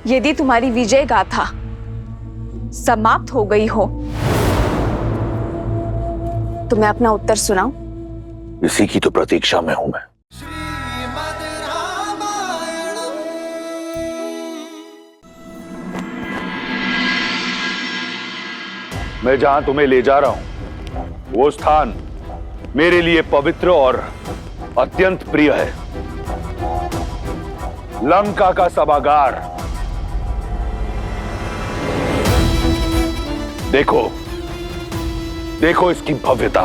यदि तुम्हारी विजय गाथा समाप्त हो गई हो तो मैं अपना उत्तर सुनाऊं? इसी की तो प्रतीक्षा में हूं मैं। मैं जहां तुम्हें ले जा रहा हूं वो स्थान मेरे लिए पवित्र और अत्यंत प्रिय है। लंका का सभागार। देखो, देखो इसकी भव्यता।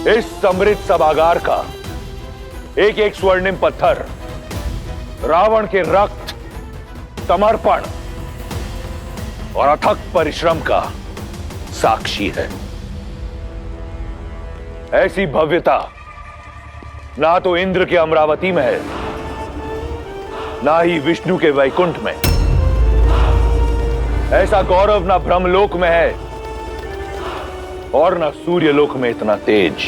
इस समृद्ध सभागार का एक एक स्वर्णिम पत्थर रावण के रक्त, समर्पण और अथक परिश्रम का साक्षी है। ऐसी भव्यता ना तो इंद्र के अमरावती में है, ना ही विष्णु के वैकुंठ में। ऐसा गौरव ना ब्रह्मलोक में है और ना सूर्यलोक में इतना तेज।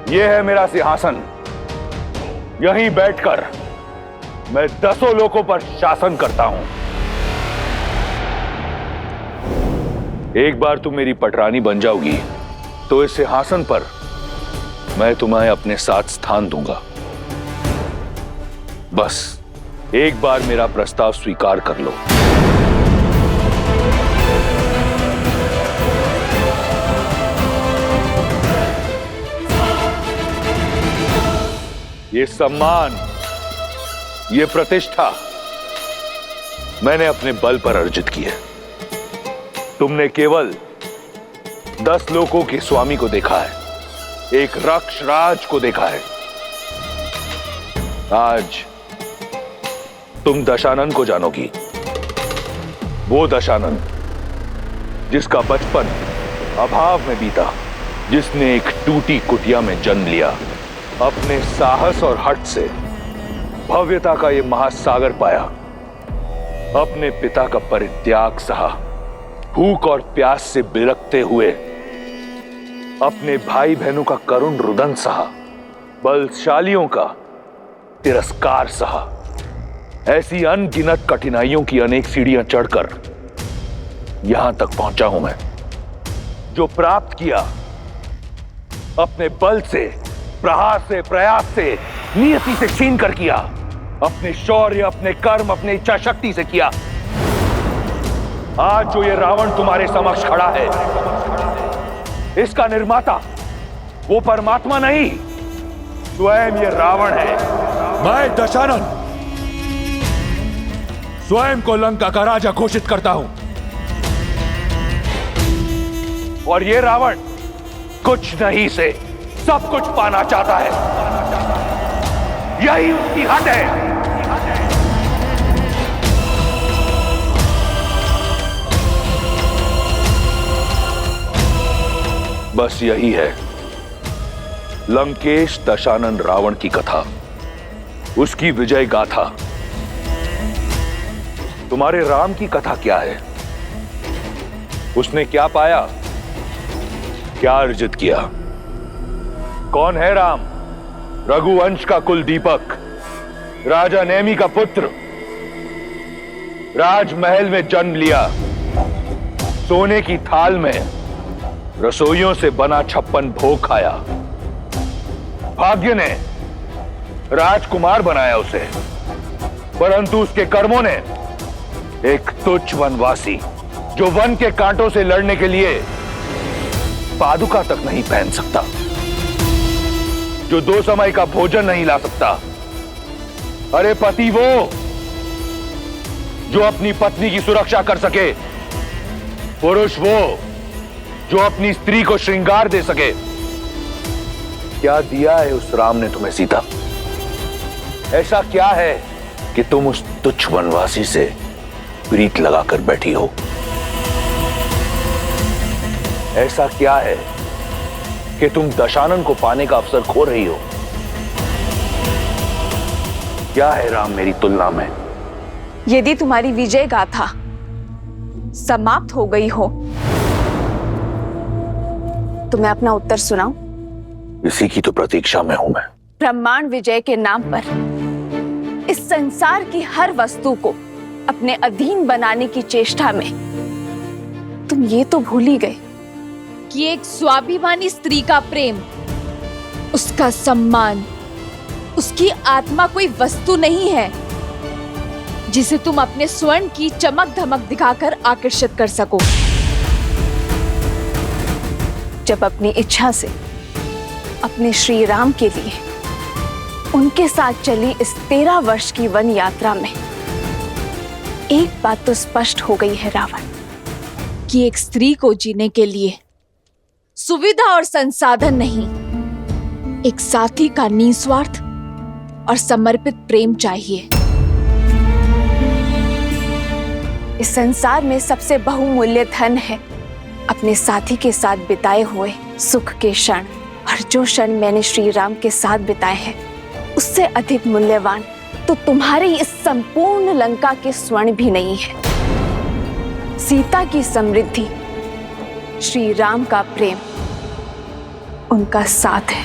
यह है मेरा सिंहासन। यहीं बैठकर मैं 10 लोकों पर शासन करता हूं। एक बार तुम मेरी पटरानी बन जाओगी तो इस सिंहासन पर मैं तुम्हें अपने साथ स्थान दूंगा। बस एक बार मेरा प्रस्ताव स्वीकार कर लो। ये सम्मान, ये प्रतिष्ठा मैंने अपने बल पर अर्जित की है। तुमने केवल 10 लोकों के स्वामी को देखा है, एक राक्ष राज को देखा है। आज तुम दशानन को जानोगी। वो दशानन जिसका बचपन अभाव में बीता, जिसने एक टूटी कुटिया में जन्म लिया, अपने साहस और हठ से भव्यता का यह महासागर पाया, अपने पिता का परित्याग सहा, भूख और प्यास से बिलखते हुए अपने भाई बहनों का करुण रुदन सहा, बलशालियों का तिरस्कार सहा। ऐसी अनगिनत कठिनाइयों की अनेक सीढ़ियां चढ़कर यहां तक पहुंचा हूं मैं। जो प्राप्त किया अपने बल से, प्रहार से, प्रयास से, नियति से छीन कर किया। अपने शौर्य, अपने कर्म, अपने इच्छा शक्ति से किया। आज जो ये रावण तुम्हारे समक्ष खड़ा है, इसका निर्माता वो परमात्मा नहीं, स्वयं ये रावण है। मैं दशानन स्वयं को लंका का राजा घोषित करता हूं। और ये रावण कुछ नहीं से सब कुछ पाना चाहता है। यही उसकी हद है। बस यही है लंकेश दशानन रावण की कथा, उसकी विजय गाथा। तुम्हारे राम की कथा क्या है? उसने क्या पाया, क्या अर्जित किया? कौन है राम? रघुवंश का कुल दीपक, राजा नेमी का पुत्र, राजमहल में जन्म लिया, सोने की थाल में रसोइयों से बना 56 भोग खाया। भाग्य ने राजकुमार बनाया उसे, परंतु उसके कर्मों ने एक तुच्छ वनवासी, जो वन के कांटों से लड़ने के लिए पादुका तक नहीं पहन सकता, जो 2 समय का भोजन नहीं ला सकता। अरे पति वो जो अपनी पत्नी की सुरक्षा कर सके, पुरुष वो जो अपनी स्त्री को श्रृंगार दे सके। क्या दिया है उस राम ने तुम्हें सीता? ऐसा क्या है कि तुम उस तुच्छ वनवासी से प्रीत लगाकर बैठी हो? ऐसा क्या है कि तुम दशानन को पाने का अवसर खो रही हो? क्या है राम मेरी तुलना में? यदि तुम्हारी विजय गाथा समाप्त हो गई हो तो मैं अपना उत्तर सुनाऊं? इसी की तो प्रतीक्षा में हूं मैं। ब्रह्मांड विजय के नाम पर इस संसार की हर वस्तु को अपने अधीन बनाने की चेष्टा में तुम ये तो भूल ही गए कि एक स्वाभिमानी स्त्री का प्रेम, उसका सम्मान, उसकी आत्मा कोई वस्तु नहीं है जिसे तुम अपने स्वर्ण की चमक धमक दिखाकर आकर्षित कर सको। जब अपनी इच्छा से अपने श्री राम के लिए उनके साथ चली इस 13 वर्ष की वन यात्रा में एक बात तो स्पष्ट हो गई है रावण, कि एक स्त्री को जीने के लिए सुविधा और संसाधन नहीं, एक साथी का निस्वार्थ और समर्पित प्रेम चाहिए। इस संसार में सबसे बहुमूल्य धन है अपने साथी के साथ बिताए हुए सुख के क्षण, और जो क्षण मैंने श्री राम के साथ बिताए हैं उससे अधिक मूल्यवान तो तुम्हारी इस संपूर्ण लंका के स्वर्ण भी नहीं है। सीता की समृद्धि, श्री राम का प्रेम, उनका साथ है।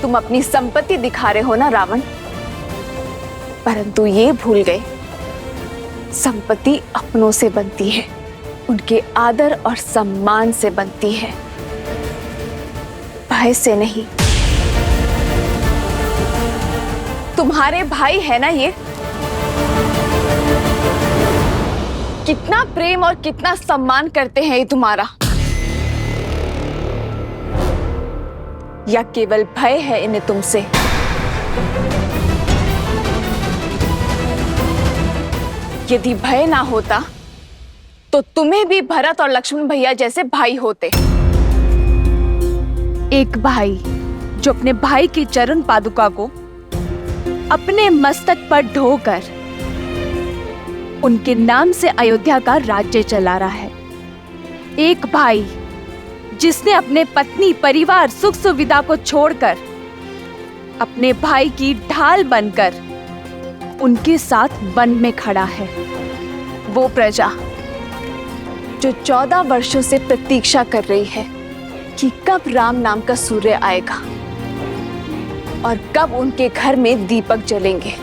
तुम अपनी संपत्ति दिखा रहे हो ना रावण, परंतु ये भूल गए संपत्ति अपनों से बनती है, उनके आदर और सम्मान से बनती है, भय से नहीं। तुम्हारे भाई है ना ये, कितना प्रेम और कितना सम्मान करते हैं ये तुम्हारा, या केवल भय है इन्हें तुमसे? यदि भय ना होता तो तुम्हें भी भरत और लक्ष्मण भैया जैसे भाई होते। एक भाई जो अपने भाई की चरण पादुका को अपने मस्तक पर ढोकर उनके नाम से अयोध्या का राज्य चला रहा है। एक भाई जिसने अपने पत्नी, परिवार, सुख सुविधा को छोड़कर अपने भाई की ढाल बनकर उनके साथ वन में खड़ा है। वो प्रजा जो 14 वर्षों से प्रतीक्षा कर रही है कि कब राम नाम का सूर्य आएगा और कब उनके घर में दीपक जलेंगे।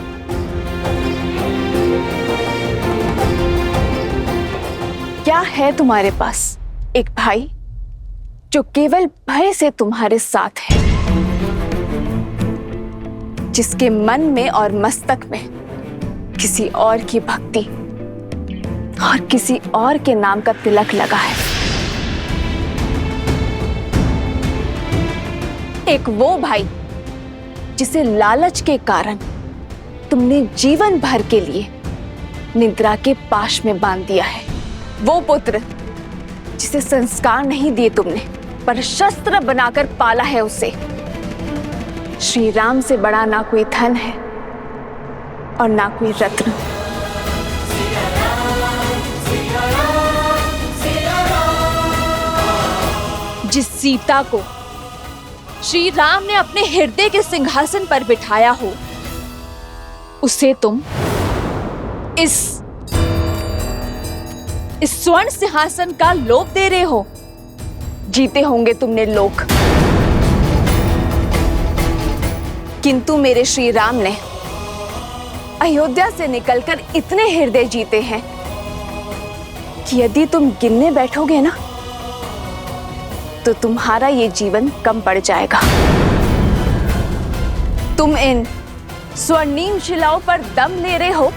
क्या है तुम्हारे पास एक भाई जो केवल भय से तुम्हारे साथ है, जिसके मन में और मस्तक में किसी और की भक्ति और किसी और के नाम का तिलक लगा है? एक वो भाई जिसे लालच के कारण तुमने जीवन भर के लिए निद्रा के पाश में बांध दिया है। वो पुत्र जिसे संस्कार नहीं दिए तुमने, पर शस्त्र बनाकर पाला है उसे। श्री राम से बड़ा ना कोई धन है और ना कोई रत्न। जिस सीता को श्री राम ने अपने हृदय के सिंहासन पर बिठाया हो, उसे तुम इस स्वर्ण सिंहासन का लोभ दे रहे हो। जीते होंगे तुमने लोक, किंतु मेरे श्री राम ने अयोध्या से निकलकर इतने हृदय जीते हैं कि यदि तुम गिनने बैठोगे ना तो तुम्हारा ये जीवन कम पड़ जाएगा। तुम इन स्वर्णिम शिलाओं पर दम ले रहे हो।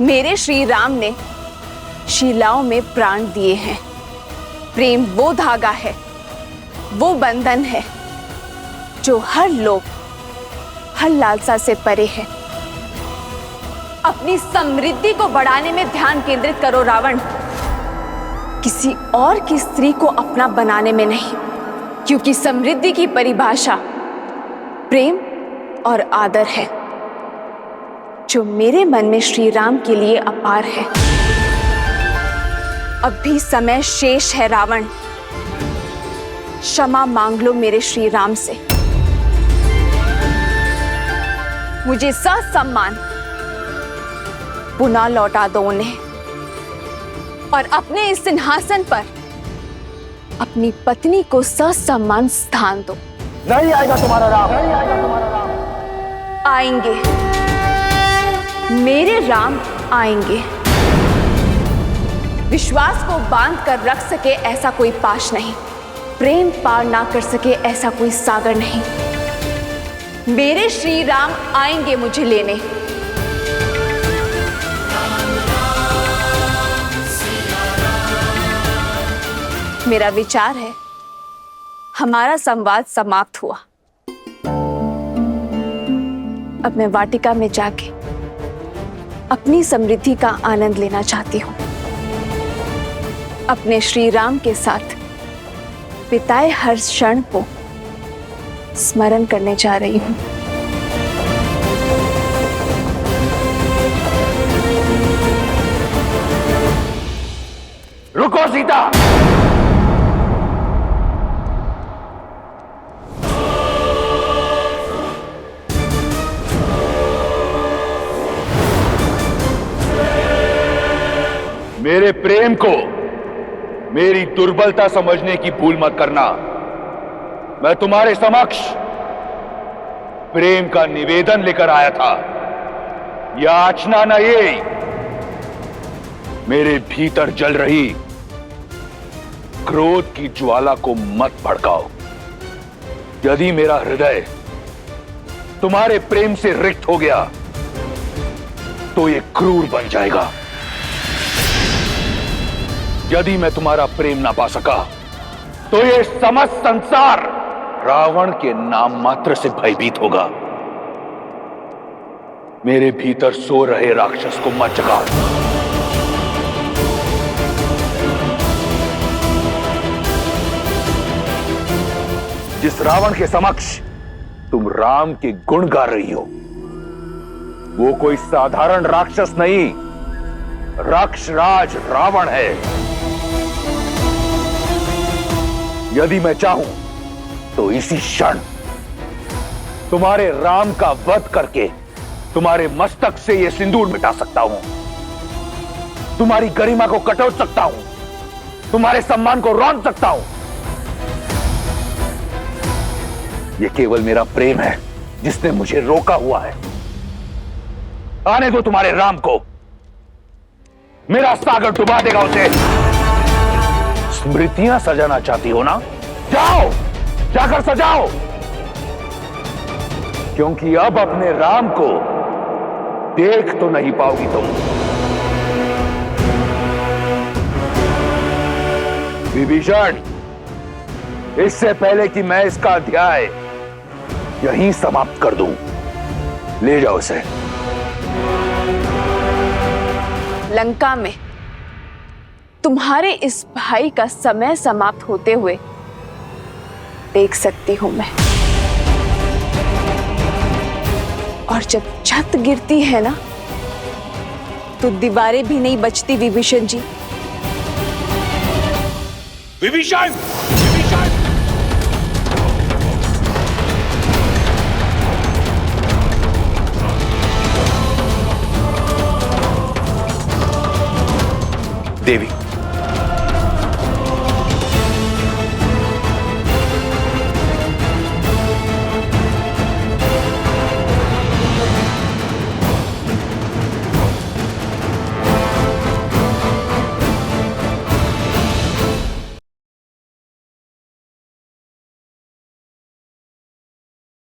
मेरे श्री राम ने शिलाओं में प्राण दिए हैं। प्रेम वो धागा है, वो बंधन है जो हर लोभ, हर लालसा से परे है। अपनी समृद्धि को बढ़ाने में ध्यान केंद्रित करो रावण, किसी और की स्त्री को अपना बनाने में नहीं, क्योंकि समृद्धि की परिभाषा प्रेम और आदर है, जो मेरे मन में श्री राम के लिए अपार है। अब भी समय शेष है रावण, क्षमा मांग लो मेरे श्री राम से। मुझे ससम्मान पुनः लौटा दो उन्हें, और अपने इस सिंहासन पर अपनी पत्नी को ससम्मान स्थान दो। नहीं आएगा तुम्हारा राम। आएंगे, मेरे राम आएंगे। विश्वास को बांध कर रख सके ऐसा कोई पाश नहीं, प्रेम पार ना कर सके ऐसा कोई सागर नहीं। मेरे श्री राम आएंगे मुझे लेने। मेरा विचार है हमारा संवाद समाप्त हुआ। अब मैं वाटिका में जाके अपनी समृद्धि का आनंद लेना चाहती हूँ। अपने श्री राम के साथ बिताए हर क्षण को स्मरण करने जा रही हूँ। रुको सीता। मेरे प्रेम को मेरी दुर्बलता समझने की भूल मत करना। मैं तुम्हारे समक्ष प्रेम का निवेदन लेकर आया था। याचना न ये, मेरे भीतर जल रही क्रोध की ज्वाला को मत भड़काओ। यदि मेरा हृदय तुम्हारे प्रेम से रिक्त हो गया तो ये क्रूर बन जाएगा। यदि मैं तुम्हारा प्रेम ना पा सका तो ये समस्त संसार रावण के नाम मात्र से भयभीत होगा। मेरे भीतर सो रहे राक्षस को मत जगाओ। जिस रावण के समक्ष तुम राम के गुण गा रही हो वो कोई साधारण राक्षस नहीं, राक्षराज रावण है। यदि मैं चाहूं तो इसी क्षण तुम्हारे राम का वध करके तुम्हारे मस्तक से यह सिंदूर मिटा सकता हूं, तुम्हारी गरिमा को कटोट सकता हूं, तुम्हारे सम्मान को रौंद सकता हूं। यह केवल मेरा प्रेम है जिसने मुझे रोका हुआ है। आने दो तुम्हारे राम को, मेरा सागर डुबा देगा उसे। स्मृतियां सजाना चाहती हो ना? जाओ, जाकर सजाओ, क्योंकि अब अपने राम को देख तो नहीं पाओगी तुम। विभीषण, इससे पहले कि मैं इसका अध्याय यहीं समाप्त कर दूं, ले जाओ इसे। लंका में तुम्हारे इस भाई का समय समाप्त होते हुए देख सकती हूं मैं। और जब छत गिरती है ना तो दीवारें भी नहीं बचती विभीषण जी। विभीषण, विभीषण! देवी,